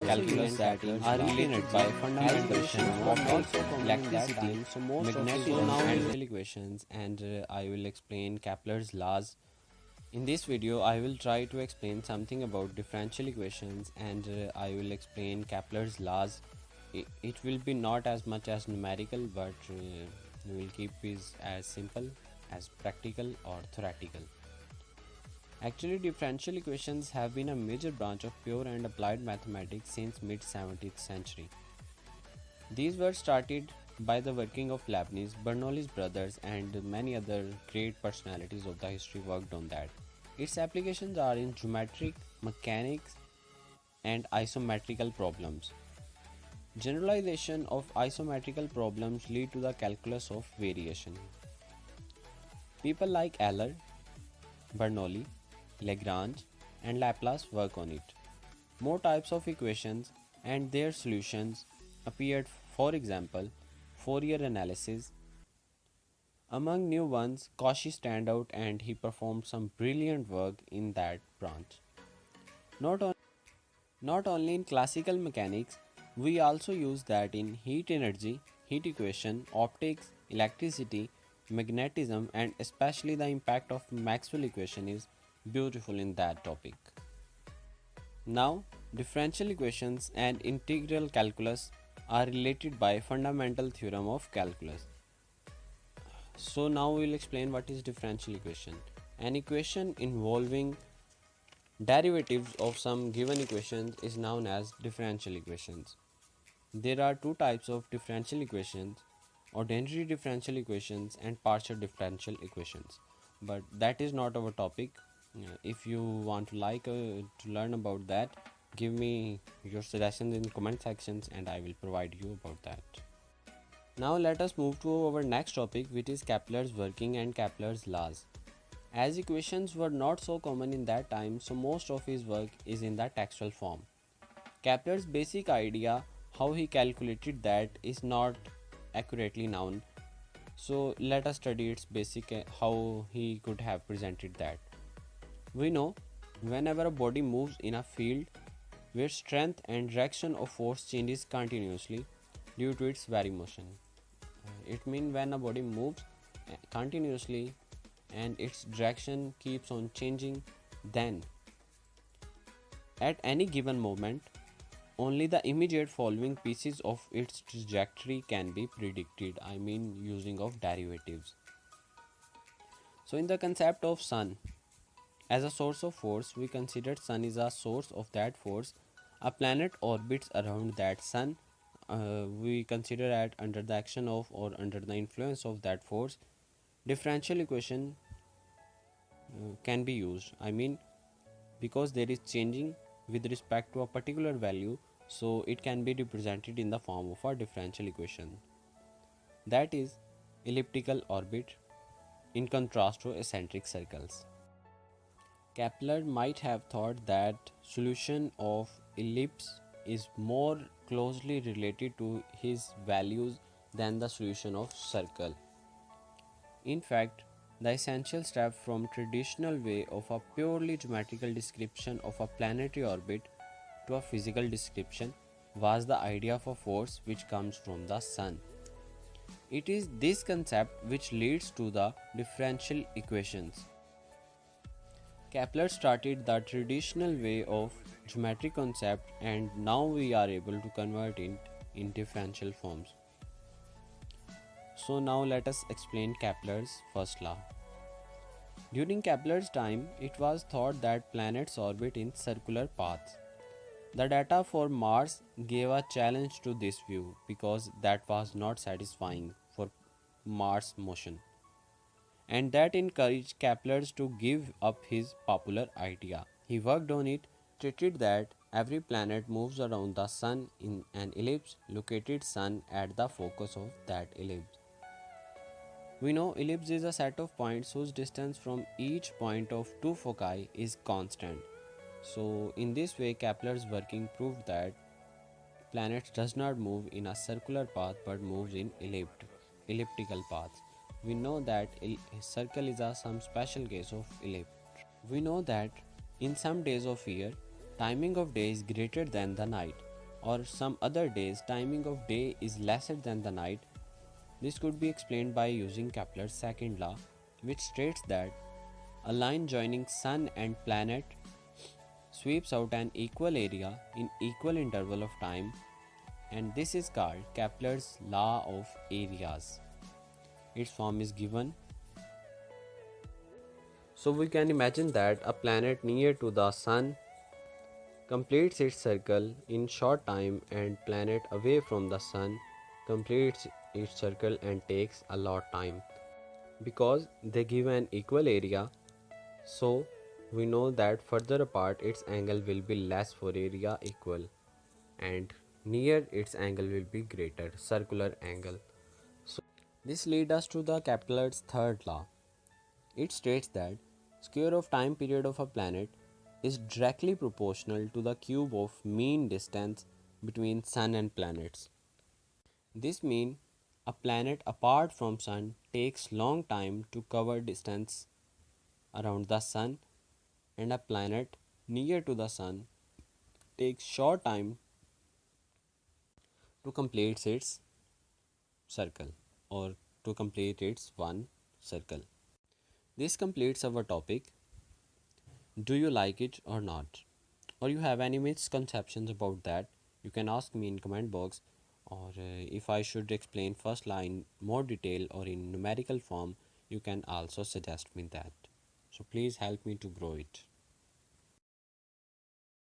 calculus that are related by fundamental equation of optics, electricity, magnetism and equations, and I will explain Kepler's laws. In this video I will try to explain something about differential equations, and I will explain Kepler's laws. It will be not as much as numerical, but we will keep it as simple as practical or theoretical. Actually, differential equations have been a major branch of pure and applied mathematics since mid 17th century. These were started by the working of Leibniz, Bernoulli's brothers, and many other great personalities of the history worked on that. Its applications are in geometric, mechanics, and isometrical problems. Generalization of isometrical problems lead to the calculus of variation. People like Euler, Bernoulli, Lagrange, and Laplace work on it. More types of equations and their solutions appeared, for example, Fourier analysis. Among new ones, Cauchy stand out, and he performed some brilliant work in that branch. Not only in classical mechanics, we also use that in heat energy, heat equation, optics, electricity, magnetism, and especially the impact of Maxwell equation is beautiful in that topic. Now, differential equations and integral calculus are related by fundamental theorem of calculus. So now we will explain what is differential equation. An equation involving derivatives of some given equation is known as differential equations. There are two types of differential equations: ordinary differential equations and partial differential equations. But that is not our topic. If you want to learn about that, give me your suggestions in comment sections and I will provide you about that. Now let us move to our next topic, which is Kepler's working and Kepler's laws. As equations were not so common in that time, so most of his work is in the textual form. Kepler's basic idea how he calculated that is not accurately known. So let us study its basic how he could have presented that. We know whenever a body moves in a field where strength and direction of force changes continuously due to its very motion. It means when a body moves continuously and its direction keeps on changing, then at any given moment only the immediate following pieces of its trajectory can be predicted, I mean using of derivatives. So in the concept of sun as a source of force, we consider sun is a source of that force. A planet orbits around that sun. We consider that under the action of or under the influence of that force, differential equation can be used. I mean, because there is changing with respect to a particular value, so it can be represented in the form of a differential equation. That is elliptical orbit in contrast to eccentric circles. Kepler might have thought that solution of ellipse is more closely related to his values than the solution of circle. In fact, the essential step from traditional way of a purely geometrical description of a planetary orbit to a physical description was the idea of a force which comes from the sun. It is this concept which leads to the differential equations. Kepler started the traditional way of geometric concept, and now we are able to convert it in differential forms. So now let us explain Kepler's first law. During Kepler's time, it was thought that planets orbit in circular paths. The data for Mars gave a challenge to this view because that was not satisfying for Mars motion, and that encouraged Kepler to give up his popular idea. He worked on it, stated that every planet moves around the sun in an ellipse, located sun at the focus of that ellipse. We know ellipse is a set of points whose distance from each point of two foci is constant. So in this way Kepler's working proved that planets does not move in a circular path but moves in elliptical paths. We know that a circle is some special case of ellipse. We know that in some days of year, timing of day is greater than the night. or some other days timing of day is lesser than the night. This could be explained by using Kepler's second law, which states that a line joining sun and planet sweeps out an equal area in equal interval of time, and this is called Kepler's law of areas. Its form is given. So we can imagine that a planet near to the sun completes its circle in short time, and planet away from the sun completes its circle and takes a lot time. Because they give an equal area, so we know that further apart its angle will be less for area equal, and near its angle will be greater, circular angle. So this leads us to the Kepler's third law. It states that square of time period of a planet is directly proportional to the cube of mean distance between sun and planets. This means a planet apart from sun takes long time to cover distance around the sun, and a planet near to the sun takes short time to complete its circle, or to complete its one circle. This completes our topic. Do you like it or not? Or you have any misconceptions about that? You can ask me in comment box, or if I should explain first line more detail or in numerical form, you can also suggest me that. So please help me to grow it.